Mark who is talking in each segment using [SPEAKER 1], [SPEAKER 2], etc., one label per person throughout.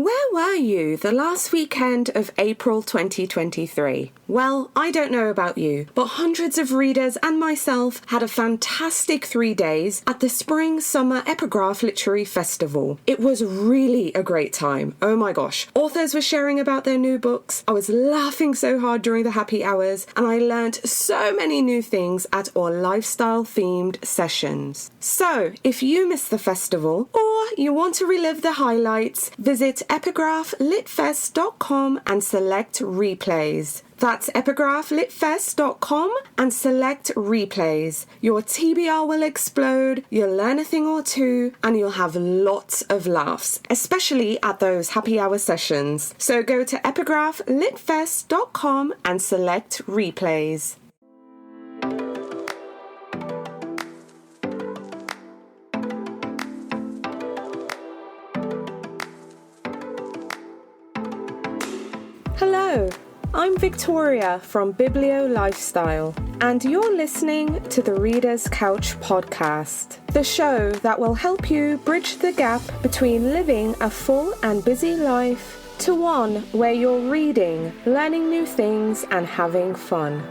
[SPEAKER 1] Where were you the last weekend of April 2023? Well, I don't know about you, but hundreds of readers and myself had a fantastic 3 days at the Spring-Summer Epigraph Literary Festival. It was really a great time. Oh my gosh. Authors were sharing about their new books. I was laughing so hard during the happy hours, and I learned so many new things at our lifestyle-themed sessions. So, if you missed the festival, or you want to relive the highlights, visit EPIGRAPHLitFest.com and select replays. That's EPIGRAPHLitFest.com and select replays. Your TBR will explode, you'll learn a thing or two, and you'll have lots of laughs, especially at those happy hour sessions. So go to EPIGRAPHLitFest.com and select replays. Hello, I'm Victoria from Biblio Lifestyle, and you're listening to the Reader's Couch podcast, the show that will help you bridge the gap between living a full and busy life to one where you're reading, learning new things, and having fun.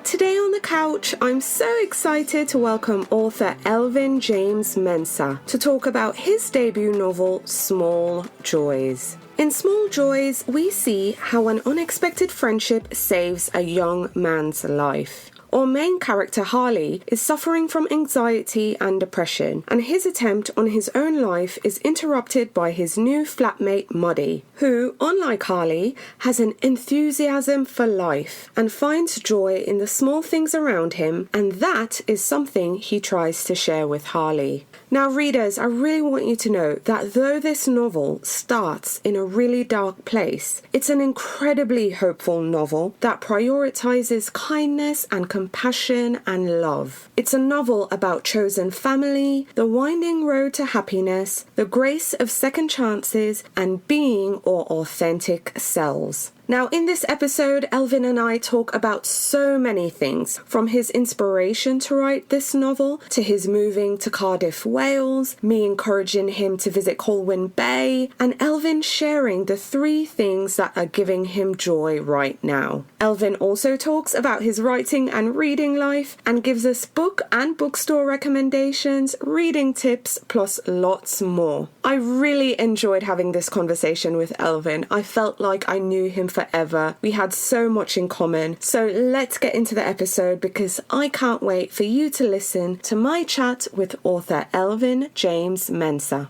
[SPEAKER 1] Today on the couch, I'm so excited to welcome author Elvin James Mensah to talk about his debut novel, Small Joys. In Small Joys, we see how an unexpected friendship saves a young man's life. Our main character, Harley, is suffering from anxiety and depression, and his attempt on his own life is interrupted by his new flatmate, Muddy, who, unlike Harley, has an enthusiasm for life and finds joy in the small things around him, and that is something he tries to share with Harley. Now, readers, I really want you to know that though this novel starts in a really dark place, it's an incredibly hopeful novel that prioritizes kindness and compassion and love. It's a novel about chosen family, the winding road to happiness, the grace of second chances, and being our authentic selves. Now, in this episode, Elvin and I talk about so many things, from his inspiration to write this novel, to his moving to Cardiff, Wales, me encouraging him to visit Colwyn Bay, and Elvin sharing the 3 things that are giving him joy right now. Elvin also talks about his writing and reading life, and gives us book and bookstore recommendations, reading tips, plus lots more. I really enjoyed having this conversation with Elvin. I felt like I knew him forever. We had so much in common. So let's get into the episode, because I can't wait for you to listen to my chat with author Elvin James Mensah.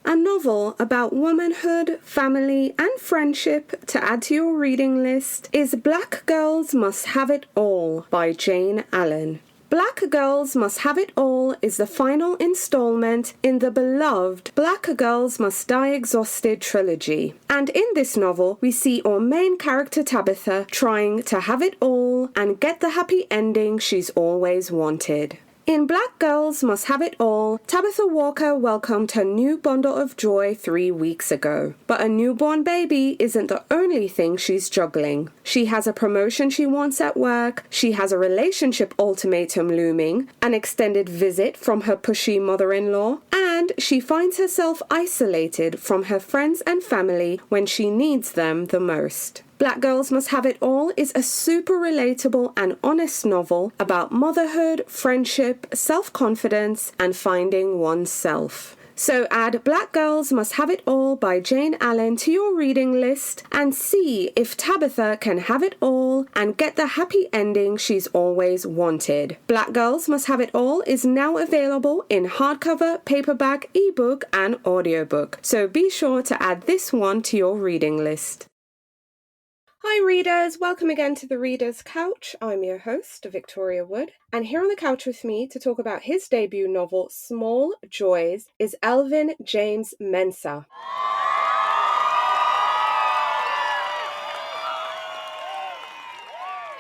[SPEAKER 1] A novel about womanhood, family, and friendship to add to your reading list is Black Girls Must Have It All by Jane Allen. Black Girls Must Have It All is the final installment in the beloved Black Girls Must Die Exhausted trilogy. And in this novel, we see our main character Tabitha trying to have it all and get the happy ending she's always wanted. In Black Girls Must Have It All, Tabitha Walker welcomed her new bundle of joy 3 weeks ago. But a newborn baby isn't the only thing she's juggling. She has a promotion she wants at work, she has a relationship ultimatum looming, an extended visit from her pushy mother-in-law, and she finds herself isolated from her friends and family when she needs them the most. Black Girls Must Have It All is a super relatable and honest novel about motherhood, friendship, self-confidence, and finding oneself. So add Black Girls Must Have It All by Jane Allen to your reading list and see if Tabitha can have it all and get the happy ending she's always wanted. Black Girls Must Have It All is now available in hardcover, paperback, ebook, and audiobook. So be sure to add this one to your reading list. Hi readers, welcome again to the Reader's Couch. I'm your host, Victoria Wood, and here on the couch with me to talk about his debut novel, Small Joys, is Elvin James Mensah.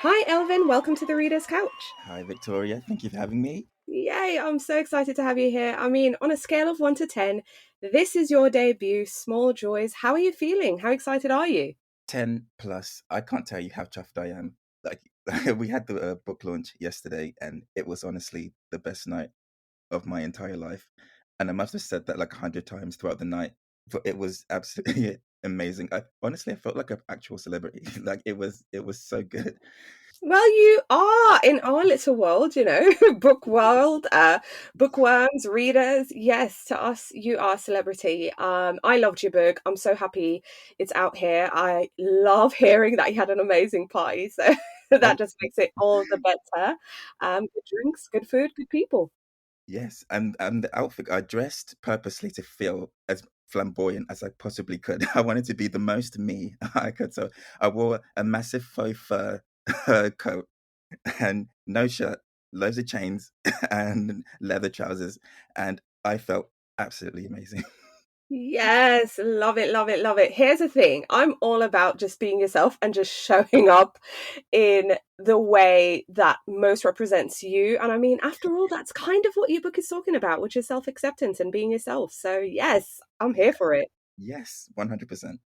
[SPEAKER 1] Hi Elvin, welcome to the Reader's Couch.
[SPEAKER 2] Hi Victoria, thank you for having me.
[SPEAKER 1] Yay, I'm so excited to have you here. I mean, on a scale of 1 to 10, this is your debut, Small Joys. How are you feeling? How excited are you?
[SPEAKER 2] 10 plus. I can't tell you how chuffed I am. Like we had the book launch yesterday, and it was honestly the best night of my entire life. And I must have said that like 100 times throughout the night. but it was absolutely amazing. I felt like an actual celebrity. Like it was so good.
[SPEAKER 1] Well, you are in our little world, book world, bookworms, readers. Yes, to us, you are a celebrity. I loved your book. I'm so happy it's out here. I love hearing that you had an amazing party. So that
[SPEAKER 2] Oh,
[SPEAKER 1] just makes it all the better. Good drinks, good food, good people.
[SPEAKER 2] yes, and the outfit, I dressed purposely to feel as flamboyant as I possibly could. I wanted to be the most me I could. So I wore a massive faux fur coat and no shirt, loads of chains and leather trousers, and I felt absolutely amazing.
[SPEAKER 1] Yes, love it, love it, love it. Here's the thing. I'm all about just being yourself and just showing up in the way that most represents you. And I mean, after all, that's kind of what your book is talking about, which is self-acceptance and being yourself. So, yes, I'm
[SPEAKER 2] Yeah.
[SPEAKER 1] here for it.
[SPEAKER 2] Yes, 100%.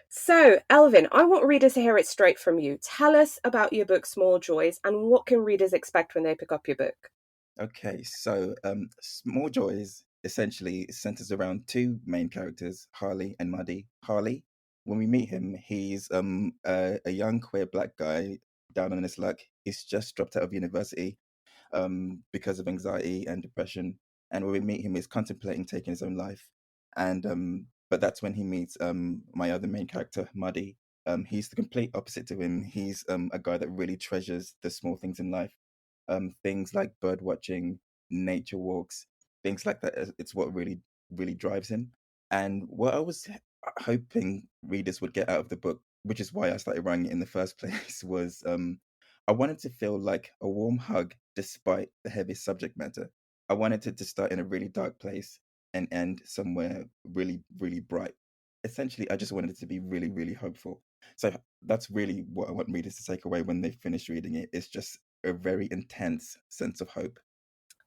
[SPEAKER 1] So, Elvin, I want readers to hear it straight from you. Tell us about your book, Small Joys, and what can readers expect when they pick up your book?
[SPEAKER 2] Okay, so Small Joys essentially centers around two main characters, Harley and Muddy. Harley, when we meet him, he's a young queer black guy down on his luck. He's just dropped out of university because of anxiety and depression. And when we meet him, he's contemplating taking his own life. And but that's when he meets my other main character, Muddy. He's the complete opposite to him. He's a guy that really treasures the small things in life, things like bird watching, nature walks, things like that. It's what really drives him. And what I was hoping readers would get out of the book, which is why I started writing it in the first place, was I wanted to feel like a warm hug despite the heavy subject matter. I wanted it to start in a really dark place and end somewhere really bright. Essentially, I just wanted it to be really hopeful. So that's really what I want readers to take away when they finish reading it. It's just a very intense sense of hope.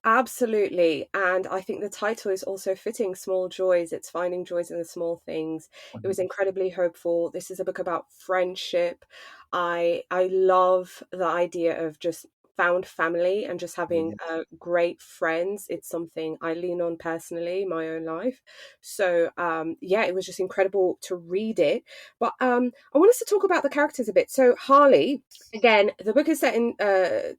[SPEAKER 1] Absolutely. And I think the title is also fitting, Small Joys. It's finding joys in the small things. It was
[SPEAKER 2] 100%.
[SPEAKER 1] incredibly hopeful. This is a book about friendship. I love the idea of just found family and just
[SPEAKER 2] Oh,
[SPEAKER 1] having
[SPEAKER 2] yes.
[SPEAKER 1] great friends. It's something I lean on personally in my own life. So yeah, it was just incredible to read it. But I want us to talk about the characters a bit. So Harley, again, the book is set in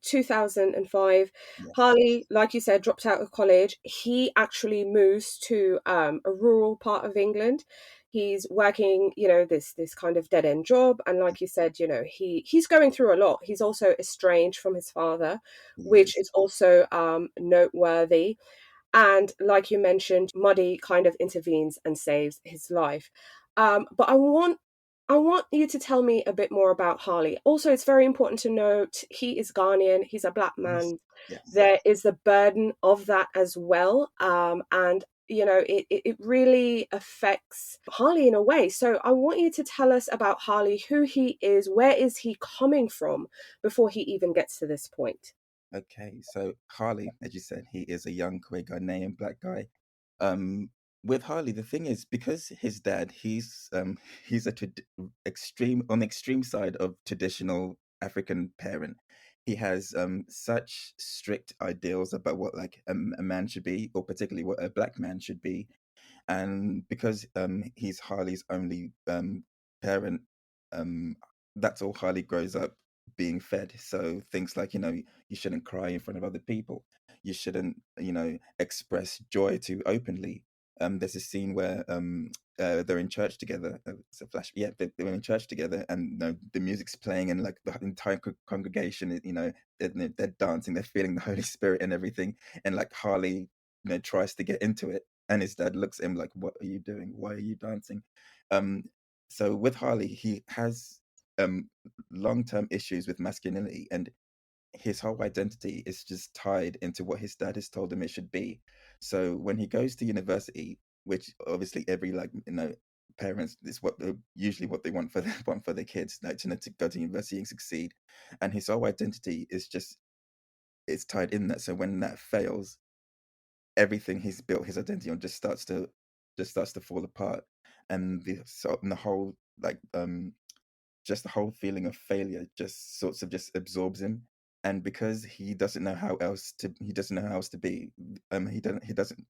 [SPEAKER 1] 2005.
[SPEAKER 2] Yes.
[SPEAKER 1] Harley, like you said, dropped out of college. He actually moves to a rural part of England. He's working, this kind of dead end job, and like you said, he's going through a lot. He's also estranged from his father,
[SPEAKER 2] He
[SPEAKER 1] which
[SPEAKER 2] is.
[SPEAKER 1] is also noteworthy. And like you mentioned, Muddy kind of intervenes and saves his life. But I want you to tell me a bit more about Harley. Also, it's very important to note he is Ghanaian. He's a black
[SPEAKER 2] Yes.
[SPEAKER 1] man.
[SPEAKER 2] Yes.
[SPEAKER 1] There is the burden of that as well, and it really affects Harley in a way. So I want you to tell us about Harley, who he is, where is he coming from before he even gets to this point.
[SPEAKER 2] Okay, so Harley, as you said, he is a young queer Ghanaian black guy. Um, with Harley, the thing is, because his dad, he's a extreme on the extreme side of traditional African parent. He has such strict ideals about what like a man should be, or particularly what a black man should be, and because he's Harley's only parent, um, that's all Harley grows up being fed. So things like you shouldn't cry in front of other people, you shouldn't express joy too openly. There's a scene where they're in church together. It's a flash. Yeah, they're in church together, and the music's playing, and like the entire congregation, they're dancing, they're feeling the Holy Spirit and everything, and like Harley, tries to get into it, and his dad looks at him like, "What are you doing? Why are you dancing?" Um, so with Harley, he has long-term issues with masculinity, and his whole identity is just tied into what his dad has told him it should be. So when he goes to university, which obviously every parents, is usually what they want for want for their kids, like to go to university and succeed, and his whole identity is just it's tied in that. So when that fails, everything he's built his identity on just starts to fall apart, and the whole just the whole feeling of failure just sorts of just absorbs him. And because he doesn't know how else to be, he doesn't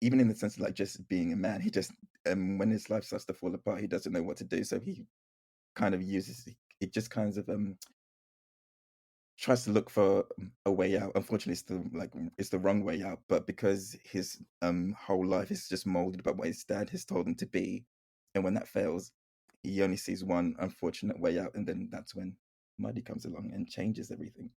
[SPEAKER 2] even in the sense of like just being a man, he just when his life starts to fall apart, he doesn't know what to do, so he kind of uses it, just kind of tries to look for a way out. Unfortunately, it's the wrong way out, but because his whole life is just molded by what his dad has told him to be, and when that fails, he only sees one unfortunate way out, and then that's when Muddy comes along and changes everything.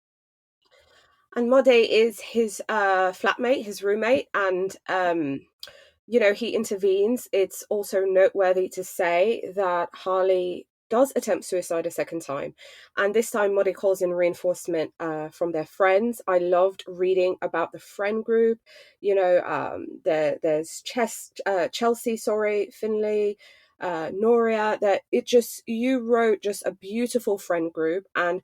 [SPEAKER 1] And Mode is his flatmate, his roommate, and he intervenes. It's also noteworthy to say that Harley does attempt suicide a second time, and this time Muddy calls in reinforcement from their friends. I loved reading about the friend group. There's Chelsea, sorry, Finley, Noria. That it just you wrote just a beautiful friend group, and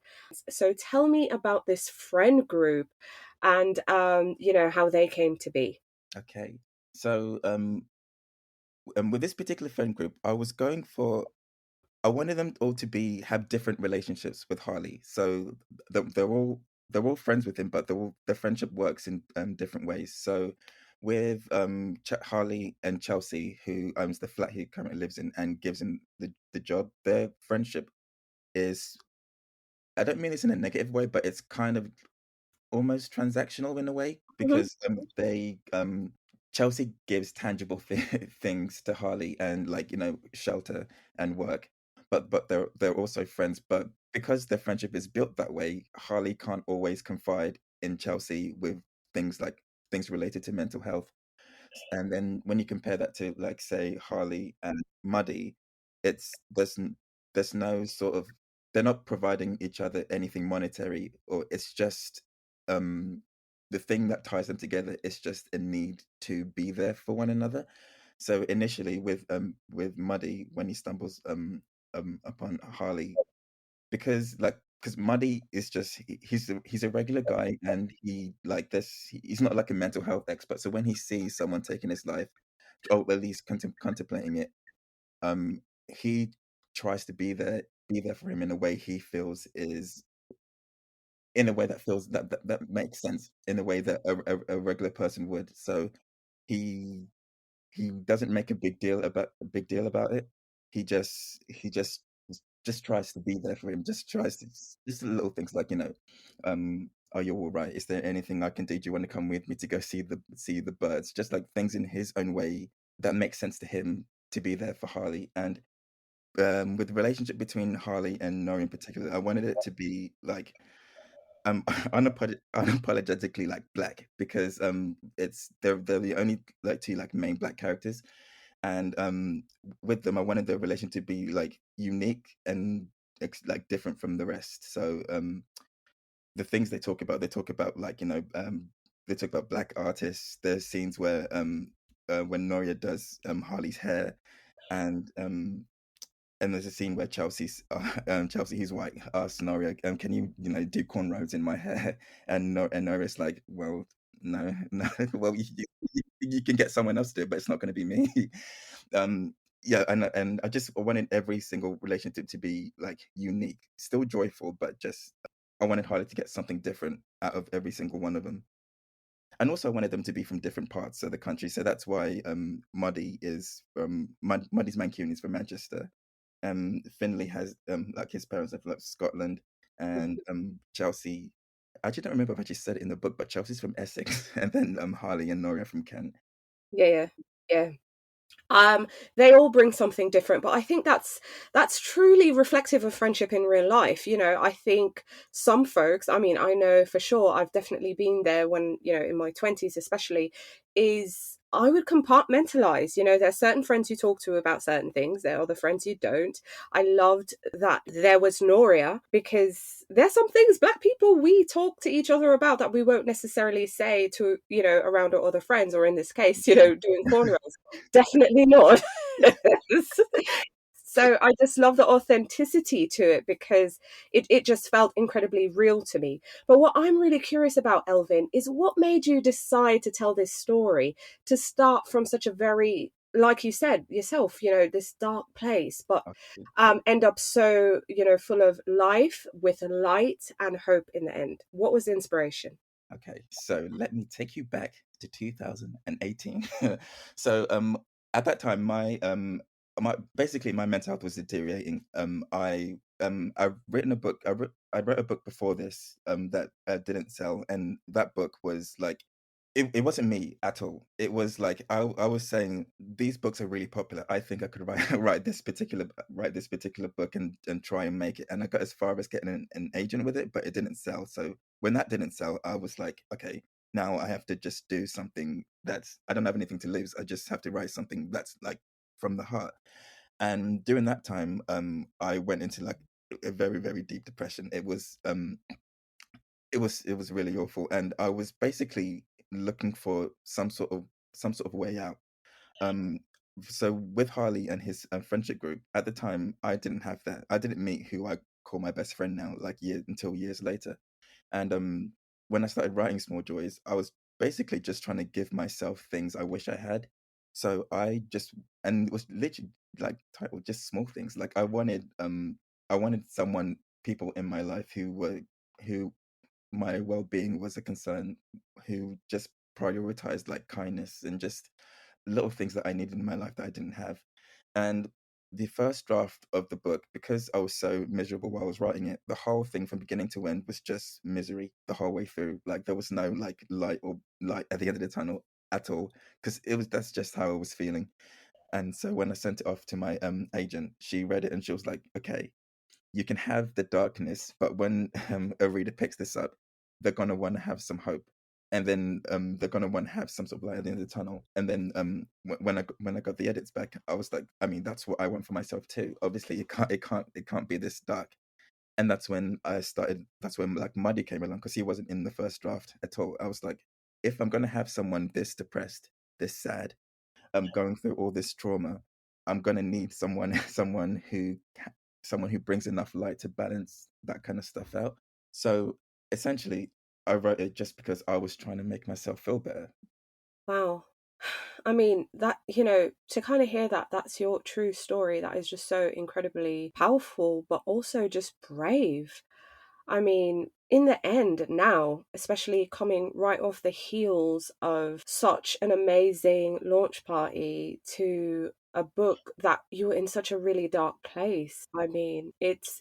[SPEAKER 1] so tell me about this friend group and how they came to be.
[SPEAKER 2] Okay, so with this particular friend group, I wanted them all to be have different relationships with Harley. So they're all friends with him, but their friendship works in different ways. So with Harley and Chelsea, who owns the flat he currently lives in and gives him the job, their friendship is, I don't mean this in a negative way, but it's kind of almost transactional in a way,
[SPEAKER 1] Mhm.
[SPEAKER 2] because they Chelsea gives tangible things to Harley, and like, shelter and work, but they're also friends. But because their friendship is built that way, Harley can't always confide in Chelsea with things related to mental health. And then when you compare that to, like, say, Harley and Muddy, it's there's no sort of, they're not providing each other anything monetary, or it's just um the thing that ties them together is just a need to be there for one another. So initially with Muddy, when he stumbles upon Harley, because Muddy is just he's a regular guy, and he's not like a mental health expert. So when he sees someone taking his life, or at least contemplating it, he tries to be there for him in a way he feels is in a way that feels that makes sense, in a way that a regular person would. So he he doesn't make a big deal about it. He just tries to be there for him. Just tries to just little things like, are you all right? Is there anything I can do? Do you want to come with me to go see the birds? Just like things in his own way that make sense to him, to be there for Harley. And with the relationship between Harley and Nori in particular, I wanted it to be like unapologetically like black, because they're the only like two like main black characters. And with them, I wanted the relation to be like unique and like different from the rest. So the things they talk about, like, they talk about black artists. There's scenes where when Noria does Harley's hair, and there's a scene where Chelsea, who's white, asks Noria, can you do cornrows in my hair? And Noria's like, well, no, no. Well, you can get someone else to do it, but it's not going to be me. um, yeah, and I wanted every single relationship to be like unique, still joyful, but just I wanted Harley to get something different out of every single one of them. And also I wanted them to be from different parts of the country. So that's why Muddy's Mancunian is from Manchester. Finley has like his parents are from like Scotland, and Chelsea. I actually don't remember if I actually said it in the book, but Chelsea's from Essex, and then Harley and Nora from Kent.
[SPEAKER 1] Yeah, yeah, yeah. They all bring something different, but I think that's truly reflective of friendship in real life. I think some folks, I mean, I know for sure, I've definitely been there when, in my 20s especially, is I would compartmentalize. There's certain friends you talk to about certain things, there are other friends you don't. I loved that there was Noria, because there's some things black people we talk to each other about that we won't necessarily say to, around our other friends, or in this case, doing cornrows. Definitely not. So I just love the authenticity to it, because it just felt incredibly real to me. But what I'm really curious about, Elvin, is what made you decide to tell this story, to start from such a very, like you said yourself, this dark place, but
[SPEAKER 2] Okay.
[SPEAKER 1] end up so, full of life with light and hope in the end. What was the inspiration?
[SPEAKER 2] Okay, so let me take you back to 2018. So at that time, my basically my mental health was deteriorating. I've written a book. I wrote a book before this that didn't sell, and that book was like it wasn't me at all. It was like I was saying these books are really popular. I think I could write write this particular book and try and make it. And I got as far as getting an agent with it, but it didn't sell. So when that didn't sell, I was like, okay, now I have to just do something that's I don't have anything to lose. I just have to write something that's like from the heart. And during that time, I went into like a very, very deep depression. It was really awful, and I was basically looking for some sort of way out. Um, so with Harley and his friendship group at the time, I didn't have that. I didn't meet who I call my best friend now, like years later. And when I started writing Small Joys, I was basically just trying to give myself things I wish I had. So I just and it was literally like titled just small things. Like I wanted someone people in my life who my well-being was a concern, who just prioritized like kindness and just little things that I needed in my life that I didn't have. And the first draft of the book, because I was so miserable while I was writing it, the whole thing from beginning to end was just misery the whole way through. Like there was no like light or light at the end of the tunnel at all, because it was that's just how I was feeling. And so when I sent it off to my agent, she read it and she was like, "Okay, you can have the darkness, but when a reader picks this up, they're gonna want to have some hope, and then they're gonna want to have some sort of light at the end of the tunnel." And then when I got the edits back, I was like, I mean, that's what I want for myself too. Obviously, it can't be this dark. And that's when I started. That's when like Muddy came along because he wasn't in the first draft at all. I was like, if I'm gonna have someone this depressed, this sad, going through all this trauma, I'm gonna need someone who brings enough light to balance that kind of stuff out. So essentially, I wrote it just because I was trying to make myself feel better.
[SPEAKER 1] Wow. I mean, that, to kind of hear that, that's your true story. That is just so incredibly powerful, but also just brave. I mean, in the end, now, especially coming right off the heels of such an amazing launch party to a book that you were in such a really dark place. I mean, it's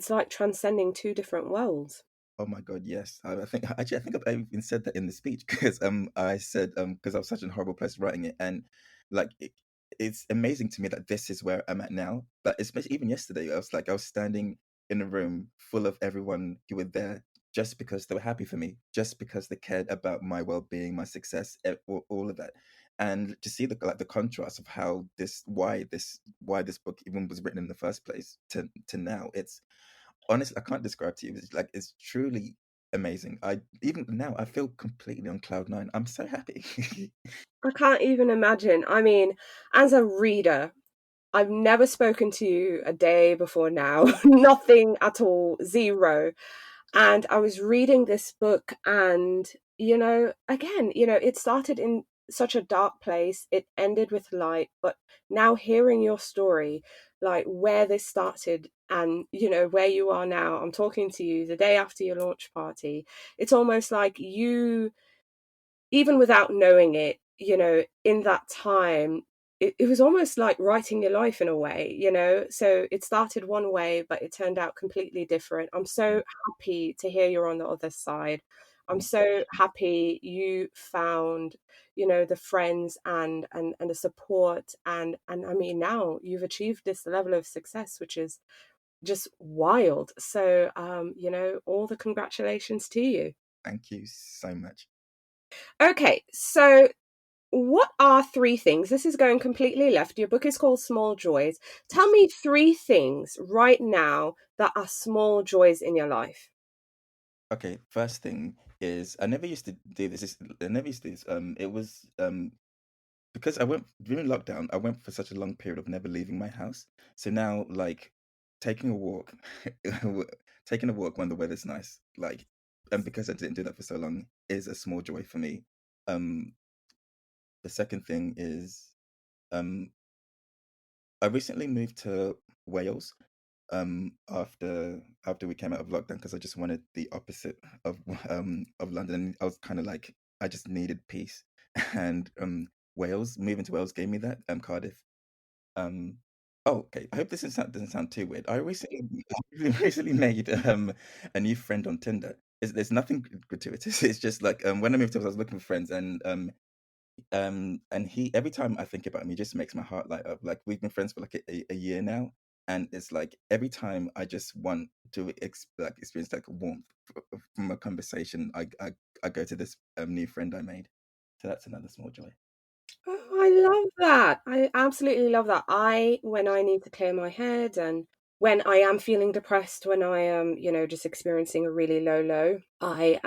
[SPEAKER 1] like transcending two different worlds.
[SPEAKER 2] Oh my God, yes. I think actually I think I even said that in the speech because I said because I was such a horrible place writing it, and like it's amazing to me that this is where I'm at now. But especially even yesterday, I was standing in a room full of everyone who were there just because they were happy for me, just because they cared about my well-being, my success, all of that. And to see the like the contrast of how why this book even was written in the first place to now, it's honestly, I can't describe to you. It's like it's truly amazing. I even now I feel completely on cloud nine. I'm so happy.
[SPEAKER 1] I can't even imagine. I mean, as a reader, I've never spoken to you a day before now, nothing at all, zero. And I was reading this book, and, again, it started in such a dark place, it ended with light. But now hearing your story, like where this started and, where you are now, I'm talking to you the day after your launch party. It's almost like you, even without knowing it, in that time, it was almost like writing your life in a way, So it started one way, but it turned out completely different. I'm so happy to hear you're on the other side. I'm
[SPEAKER 2] Thank
[SPEAKER 1] so happy you found, the friends and the support, and I mean, now you've achieved this level of success, which is just wild. So, all the congratulations to you.
[SPEAKER 2] thank you so much.
[SPEAKER 1] Okay, so what are three things? This is going completely left. Your book is called Small Joys. Tell
[SPEAKER 2] Yes.
[SPEAKER 1] me three things right now that are small joys in your life.
[SPEAKER 2] Okay. First thing is I never used to do this. I never used to do this. It was because I went during lockdown. I went for such a long period of never leaving my house. So now, like taking a walk, taking a walk when the weather's nice, like, and because I didn't do that for so long, is a small joy for me. Um, the second thing is um I recently moved to Wales after we came out of lockdown because I just wanted the opposite of London. I was kind of like I just needed peace. and Wales, moving to Wales gave me that. Cardiff. Um, oh, okay. I hope this doesn't sound too weird. I recently recently made a new friend on Tinder. There's nothing gratuitous. It's just like when I moved to Wales, I was looking for friends, and he every time I think about him, he just makes my heart light up. Like we've been friends for like a year now, and it's like every time I just want to experience like warmth from a conversation, I go to this new friend I made. So that's another small joy.
[SPEAKER 1] Oh, I love that. I absolutely love that. When I need to clear my head and when I am feeling depressed, when I am, just experiencing a really low, I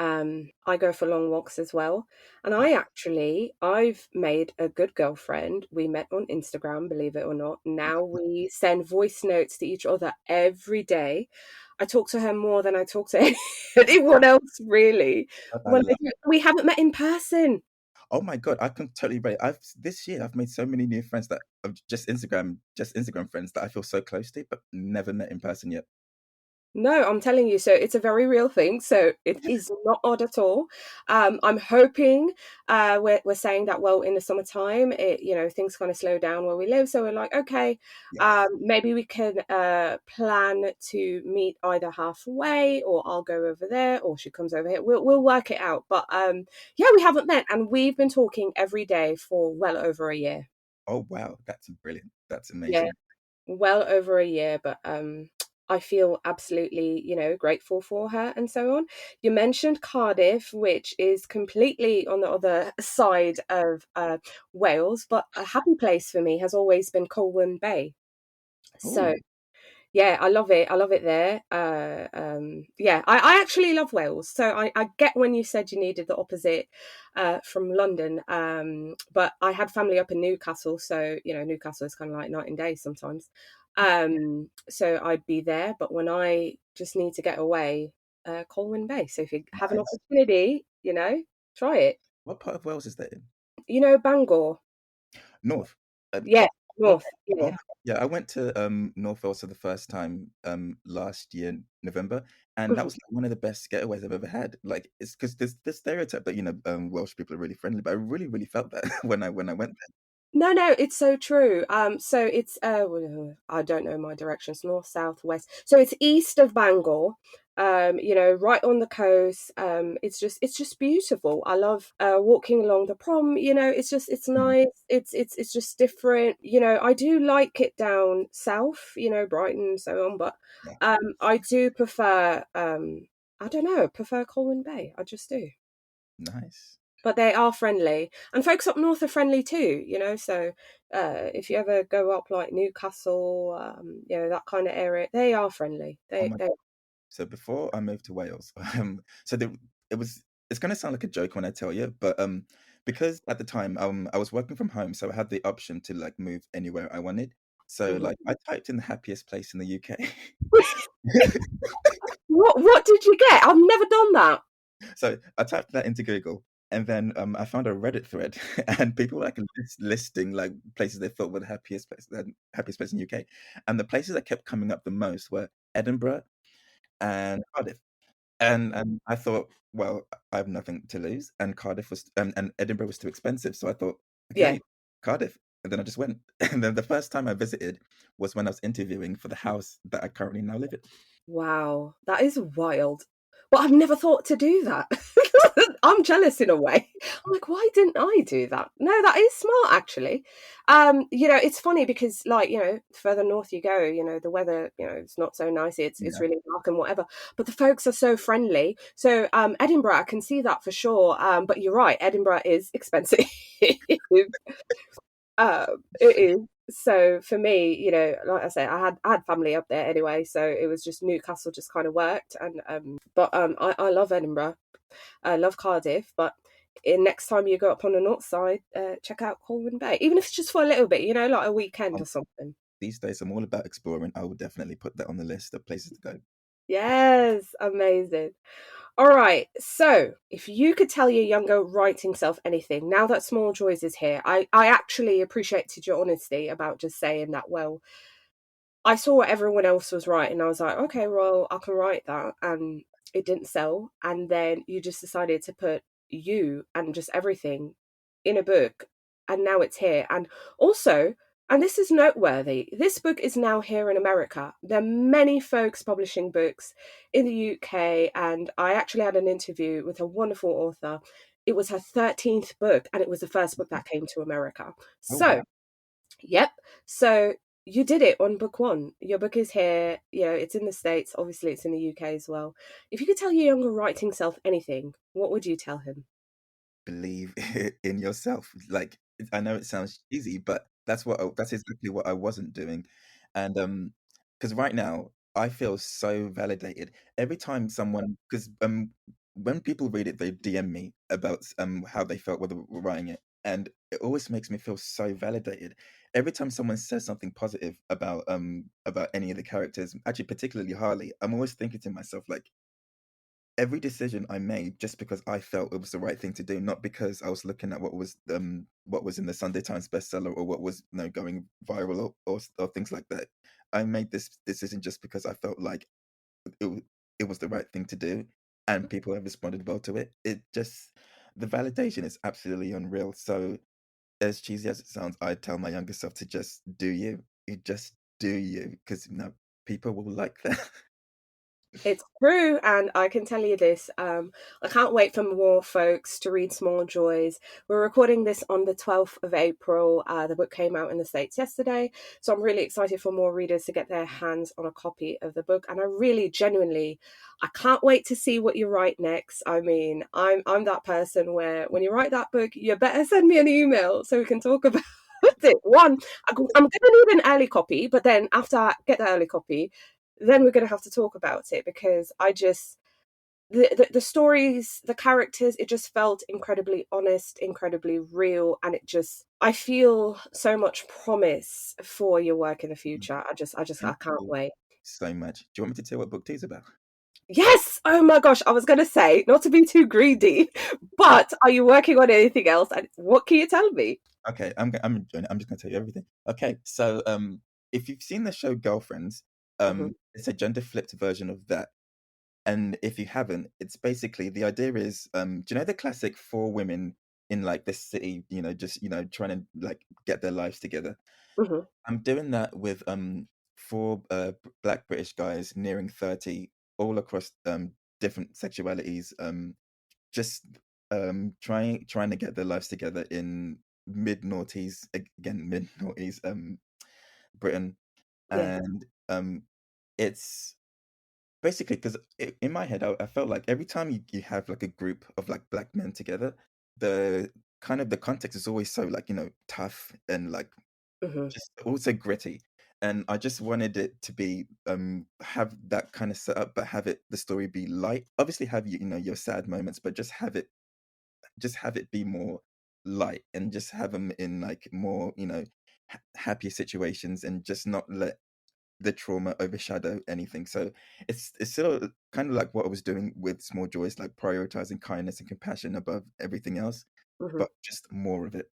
[SPEAKER 1] go for long walks as well. And I've made a good girlfriend. We met on Instagram, believe it or not. Now we send voice notes to each other every day. I talk to her more than I talk to anyone else, really.
[SPEAKER 2] I love.
[SPEAKER 1] We haven't met in person.
[SPEAKER 2] Oh my God, I can totally relate. I've this year I've made so many new friends that of just Instagram friends that I feel so close to, but never met in person yet.
[SPEAKER 1] No, I'm telling you, so it's a very real thing. So it is not odd at all. I'm hoping we're saying that well in the summertime, things kind of slow down where we live. So we're like, okay,
[SPEAKER 2] Yes.
[SPEAKER 1] maybe we can plan to meet either halfway, or I'll go over there, or she comes over here. We'll work it out. But yeah, we haven't met, and we've been talking every day for well over a year.
[SPEAKER 2] Oh wow, that's brilliant. That's
[SPEAKER 1] Yeah,
[SPEAKER 2] amazing.
[SPEAKER 1] well over a year, but I feel absolutely, grateful for her and so on. You mentioned Cardiff, which is completely on the other side of Wales, but a happy place for me has always been Colwyn Bay. So
[SPEAKER 2] Oh,
[SPEAKER 1] yeah, I love it. I love it there. Yeah, I actually love Wales. So I get when you said you needed the opposite from London. But I had family up in Newcastle, so Newcastle is kind of like night and day sometimes. So I'd be there, but when I just need to get away, Colwyn Bay. So if you have an
[SPEAKER 2] nice.
[SPEAKER 1] opportunity, try it.
[SPEAKER 2] What part of Wales is that in?
[SPEAKER 1] Bangor.
[SPEAKER 2] North.
[SPEAKER 1] Yeah,
[SPEAKER 2] Okay.
[SPEAKER 1] north. Yeah,
[SPEAKER 2] Oh
[SPEAKER 1] yeah.
[SPEAKER 2] my, yeah, I went to North Wales for the first time last year in November, and that
[SPEAKER 1] Mhm.
[SPEAKER 2] was like one of the best getaways I've ever had. Like it's because there's this stereotype that Welsh people are really friendly, but I really felt that when I went
[SPEAKER 1] No, no, it's so true. So it's I don't know my directions, north, south, west. So it's east of Bangor, right on the coast. It's just beautiful. I love walking along the prom, it's
[SPEAKER 2] there.
[SPEAKER 1] nice. It's just different. I do like it down south, Brighton and so on, but
[SPEAKER 2] Yeah,
[SPEAKER 1] I do prefer I don't know, prefer Colwyn Bay. I just do.
[SPEAKER 2] nice.
[SPEAKER 1] But they are friendly, and folks up north are friendly too. So if you ever go up like Newcastle, that kind of area, they are friendly.
[SPEAKER 2] Oh
[SPEAKER 1] They
[SPEAKER 2] my
[SPEAKER 1] they
[SPEAKER 2] So before I moved to Wales, so it was it's gonna sound like a joke when I tell you, but because at the time I was working from home, so I had the option to like move anywhere I wanted. So
[SPEAKER 1] Mhm.
[SPEAKER 2] like I typed in the happiest place in the UK.
[SPEAKER 1] What did you get? I've never done that.
[SPEAKER 2] So I typed that into Google, and then I found a Reddit thread, and people were like listing like places they thought were happiest place in the UK, and the places that kept coming up the most were Edinburgh and Cardiff. And I thought, well, I have nothing to lose, and Cardiff was and Edinburgh was too expensive, so I thought,
[SPEAKER 1] Yeah.
[SPEAKER 2] okay, Cardiff, and then I just went. And then the first time I visited was when I was interviewing for the house that I currently now live in.
[SPEAKER 1] Wow, that is wild. But I've never thought to do that. I'm jealous in a way. I'm like, why didn't I do that? No, that is smart actually. It's funny because like, further north you go, the weather, it's not so nice. It's
[SPEAKER 2] Yeah,
[SPEAKER 1] really dark and whatever. But the folks are so friendly. So Edinburgh, I can see that for sure. But you're right, Edinburgh is expensive. It is. So for me, like I say, I had family up there anyway, so it was just Newcastle just kind of worked, and I love Edinburgh, I love Cardiff, but next time you go up on the north side, check out Colwyn Bay, even if it's just for a little bit, like a weekend
[SPEAKER 2] um,
[SPEAKER 1] or something.
[SPEAKER 2] these days I'm all about exploring. I will definitely put that on the list of places to go.
[SPEAKER 1] Yes, amazing. All right, so if you could tell your younger writing self anything, now that Small Joys is here, I actually appreciated your honesty about just saying that, well, I saw what everyone else was writing. I was like, okay, well, I can write that. And it didn't sell. And then you just decided to put you and just everything. in a book, and now it's here. And also, and this is noteworthy, this book is now here in America. There are many folks publishing books in the UK, and I actually had an interview with a wonderful author. It was her 13th book, and it was the first book that came to America.
[SPEAKER 2] Oh
[SPEAKER 1] So,
[SPEAKER 2] wow.
[SPEAKER 1] yep. So you did it on book one. Your book is here. You know, it's in the States. Obviously, it's in the UK as well. If you could tell your younger writing self anything, what would you tell him?
[SPEAKER 2] Believe in yourself. Like, I know it sounds cheesy, but that's exactly what I wasn't doing. And because right now I feel so validated every time someone, because when people read it, they DM me about how they felt while they were writing it, and it always makes me feel so validated. Every time someone says something positive about any of the characters, actually particularly Harley, I'm always thinking to myself like, every decision I made just because I felt it was the right thing to do, not because I was looking at what was in the Sunday Times bestseller or what was, you know, going viral or things like that. I made this decision just because I felt like it wa- it was the right thing to do, and people have responded well to it. It just, the validation is absolutely unreal. So as cheesy as it sounds, I tell my younger self to just do you. You just do you, because you know people will like that.
[SPEAKER 1] It's true, and I can tell you this. I can't wait for more folks to read Small Joys. We're recording this on the 12th of April. The book came out in the States yesterday, so I'm really excited for more readers to get their hands on a copy of the book. And I really, genuinely, I can't wait to see what you write next. I mean, I'm that person where when you write that book, you better send me an email so we can talk about it. One, I'm going to need an early copy, but then after I get the early copy, then we're going to have to talk about it, because I just, the stories, the characters, it just felt incredibly honest, incredibly real, and it just, I feel so much promise for your work in the future. I
[SPEAKER 2] Thank
[SPEAKER 1] can't
[SPEAKER 2] you
[SPEAKER 1] wait.
[SPEAKER 2] so much. Do you want me to tell you what book two is about?
[SPEAKER 1] Yes. Oh my gosh, I was going to say not to be too greedy, but are you working on anything else, and what can you tell me?
[SPEAKER 2] Okay, I'm just gonna tell you everything. Okay, so if you've seen the show Girlfriends,
[SPEAKER 1] Hmm.
[SPEAKER 2] it's a gender flipped version of that. And if you haven't, it's basically, the idea is, do you know the classic four women in like this city, you know, just, you know, trying to like get their lives together.
[SPEAKER 1] Hmm.
[SPEAKER 2] I'm doing that with four black British guys nearing 30, all across different sexualities, just trying to get their lives together in mid noughties, again mid noughties Britain.
[SPEAKER 1] Yeah.
[SPEAKER 2] And it's basically because in my head I felt like every time you have like a group of like black men together, the kind of the context is always so like, you know, tough and like
[SPEAKER 1] Hmm.
[SPEAKER 2] just also gritty. And I just wanted it to be have that kind of setup, but have it, the story be light, obviously have you know your sad moments, but just have it be more light, and just have them in like more, you know, happier situations, and just not let the trauma overshadow anything. So it's still kind of like what I was doing with Small Joys, like prioritizing kindness and compassion above everything else,
[SPEAKER 1] Hmm.
[SPEAKER 2] but just more of it.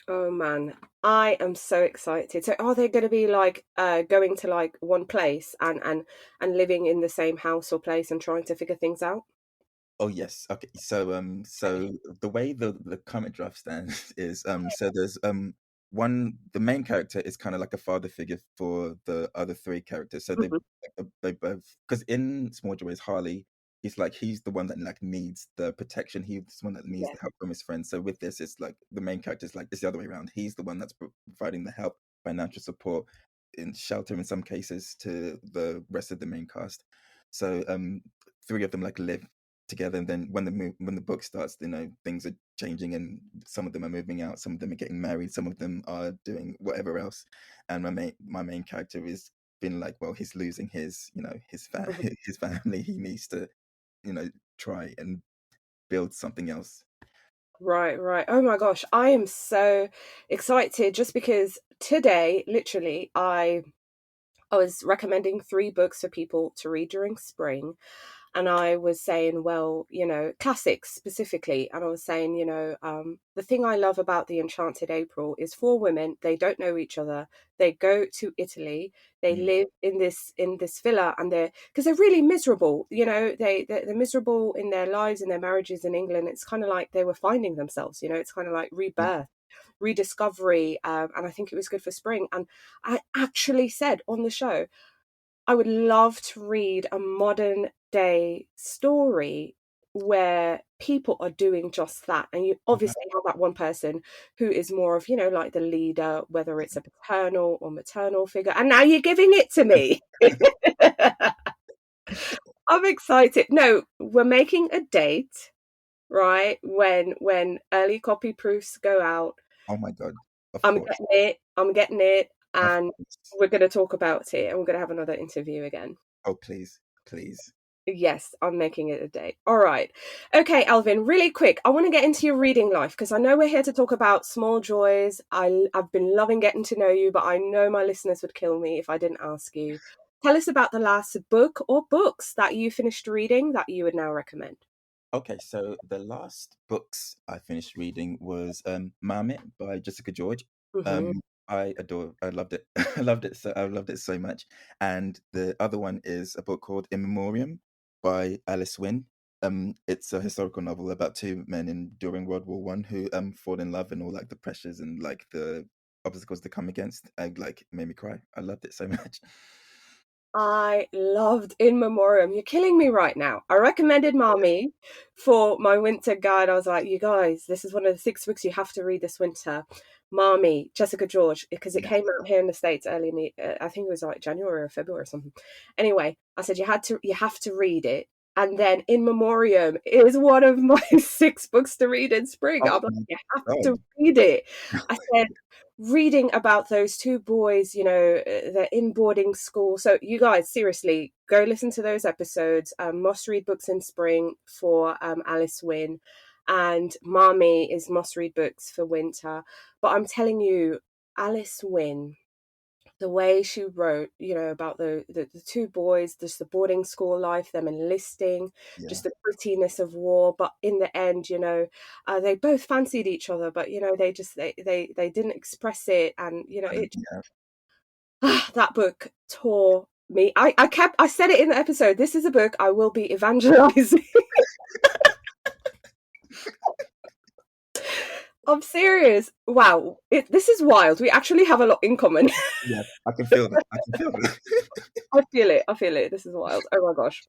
[SPEAKER 1] Oh man, I am so excited. So are they going to be like going to like one place and living in the same house or place and trying to figure things out?
[SPEAKER 2] Oh yes. Okay. So so the way the comic draft stands is so there's one, the main character is kind of like a father figure for the other three characters. So
[SPEAKER 1] Mhm.
[SPEAKER 2] they both, because in Small Joys, Harley, he's the one that like needs the protection. He's the one that needs
[SPEAKER 1] Yeah.
[SPEAKER 2] the help from his friends. So with this, it's like the main character is like, it's the other way around. He's the one that's providing the help, financial support, in shelter in some cases, to the rest of the main cast. So three of them like live together, and then when the book starts, you know, things are changing, and some of them are moving out, some of them are getting married, some of them are doing whatever else. And my main character is been like, well, he's losing his, you know,
[SPEAKER 1] Mhm.
[SPEAKER 2] his family. He needs to, you know, try and build something else.
[SPEAKER 1] Right, right. Oh my gosh, I am so excited just because today, literally, I was recommending three books for people to read during spring. and I was saying, well, classics specifically, and I was saying, the thing I love about the Enchanted April is 4 women. They don't know each other. They go to Italy. They
[SPEAKER 2] Mm.
[SPEAKER 1] live in this villa, and they're really miserable. They're miserable in their lives and their marriages in England. It's kind of like they were finding themselves. It's kind of like
[SPEAKER 2] Yeah.
[SPEAKER 1] rebirth, rediscovery, and I think it was good for spring. And I actually said on the show, I would love to read a modern day story where people are doing just that. And you
[SPEAKER 2] Oh, wow.
[SPEAKER 1] obviously have that one person who is more of, like the leader, whether it's a paternal or maternal figure. And now you're giving it to me. I'm excited. No, we're making a date, right? When early copy proofs go out.
[SPEAKER 2] Oh my God. Of
[SPEAKER 1] I'm
[SPEAKER 2] course.
[SPEAKER 1] getting it. I'm getting it.
[SPEAKER 2] Of
[SPEAKER 1] And
[SPEAKER 2] course.
[SPEAKER 1] we're going to talk about it, and we're going to have another interview again.
[SPEAKER 2] Oh, please. Please.
[SPEAKER 1] Yes, I'm making it a date. All right. Okay, Alvin, really quick. I want to get into your reading life because I know we're here to talk about small joys. I've been loving getting to know you, but I know my listeners would kill me if I didn't ask you. Tell us about the last book or books that you finished reading that you would now recommend.
[SPEAKER 2] Okay, so the last books I finished reading was Marmot by Jessica George.
[SPEAKER 1] Mm-hmm.
[SPEAKER 2] Um, I loved it. I loved it so much. And the other one is a book called In Memoriam by Alice Wynne. It's a historical novel about 2 men during World War One who fall in love, and all like the pressures and like the obstacles they come against. Like made me cry. I loved it so much.
[SPEAKER 1] I loved In Memoriam. You're killing me right now. I recommended Mommy for my winter guide. I was like, you guys, this is one of the 6 books you have to read this winter. Mommy, Jessica George, because it
[SPEAKER 2] Yeah.
[SPEAKER 1] came out here in the States early in I think it was like January or February or something. Anyway, I said you have to read it. And then In Memoriam is one of my 6 books to read in spring.
[SPEAKER 2] Oh
[SPEAKER 1] I'm like,
[SPEAKER 2] my
[SPEAKER 1] you have
[SPEAKER 2] God.
[SPEAKER 1] to read it. I said, reading about those 2 boys, they're in boarding school. So you guys, seriously, go listen to those episodes. Must read books in spring for Alice Wynne, and Marmee is must read books for winter. But I'm telling you, Alice Wynne, the way she wrote, about the 2 boys, just the boarding school life, them enlisting,
[SPEAKER 2] Yeah.
[SPEAKER 1] just the grittiness of war. But in the end, they both fancied each other, but they didn't express it, and it
[SPEAKER 2] Yeah.
[SPEAKER 1] that book tore me. I said it in the episode. This is a book I will be evangelizing. I'm serious. Wow, this is wild. We actually have a lot in common.
[SPEAKER 2] Yeah. I can feel that. I can feel that.
[SPEAKER 1] I feel it. I feel it. This is wild. Oh my gosh.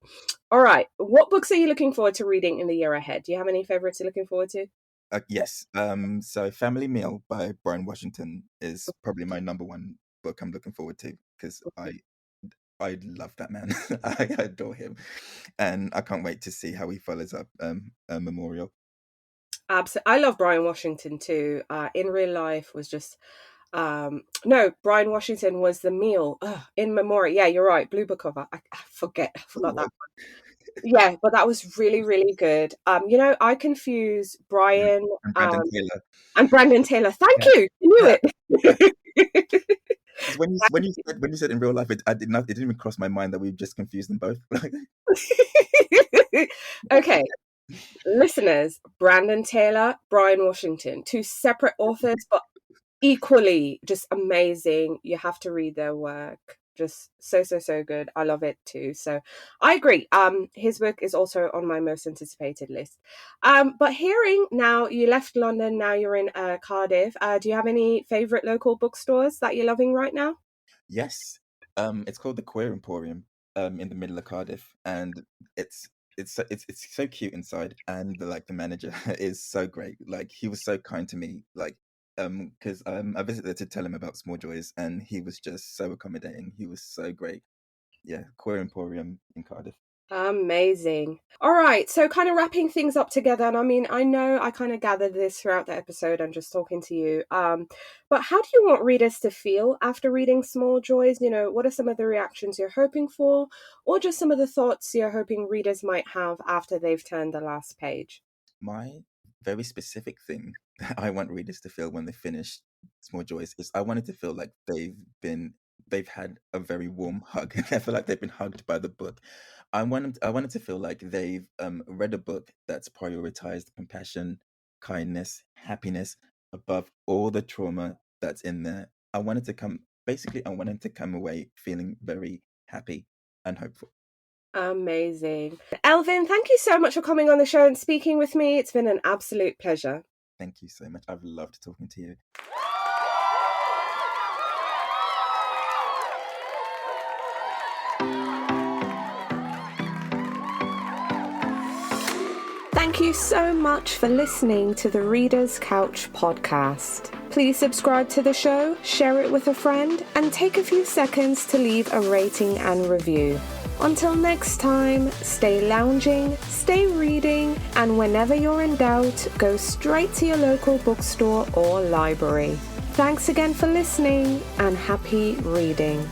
[SPEAKER 1] All right. What books are you looking forward to reading in the year ahead? Do you have any favorites you're looking forward to?
[SPEAKER 2] Yes. So Family Meal by Brian Washington is probably my number one book I'm looking forward to because I love that man. I adore him, and I can't wait to see how he follows up Memorial.
[SPEAKER 1] Absolutely. I love Brian Washington too. In real life was just no, Brian Washington was the meal. In memory. Yeah, you're right. Blue book cover. I forgot
[SPEAKER 2] Ooh,
[SPEAKER 1] that. Yeah, but that was really, really good. I confuse
[SPEAKER 2] yeah.
[SPEAKER 1] Brian
[SPEAKER 2] And Brandon Taylor.
[SPEAKER 1] and Brandon Taylor. Thank
[SPEAKER 2] Yeah.
[SPEAKER 1] you. You knew it.
[SPEAKER 2] Because when you said in real life, it didn't even cross my mind that we just confused them both.
[SPEAKER 1] Okay, listeners, Brandon Taylor, Brian Washington, 2 separate authors, but equally just amazing. You have to read their work. Just so, so, so good. I love it too. So I agree. His book is also on my most anticipated list. But hearing now you left London, now you're in Cardiff. Do you have any favorite local bookstores that you're loving right now?
[SPEAKER 2] Yes. It's called the Queer Emporium, in the middle of Cardiff, and it's it's so cute inside, and the manager is so great. Like he was so kind to me, like because I visited to tell him about Small Joys, and he was just so accommodating. He was so great. Yeah, Queer Emporium in Cardiff.
[SPEAKER 1] Amazing. All right. So, kind of wrapping things up together. And I mean, I know I kind of gathered this throughout the episode and just talking to you. But how do you want readers to feel after reading Small Joys? What are some of the reactions you're hoping for, or just some of the thoughts you're hoping readers might have after they've turned the last page?
[SPEAKER 2] My very specific thing that I want readers to feel when they finish Small Joys is I wanted to feel like they've had a very warm hug. I feel like they've been hugged by the book. I wanted to feel like they've read a book that's prioritized compassion, kindness, happiness above all the trauma that's in there. I wanted to come away feeling very happy and hopeful.
[SPEAKER 1] Amazing. Elvin, thank you so much for coming on the show and speaking with me. It's been an absolute pleasure.
[SPEAKER 2] Thank you so much. I've loved talking to you.
[SPEAKER 1] Thank you so much for listening to the Reader's Couch podcast. Please subscribe to the show, share it with a friend, and take a few seconds to leave a rating and review. Until next time, stay lounging, stay reading, and whenever you're in doubt, go straight to your local bookstore or library. Thanks again for listening, and happy reading.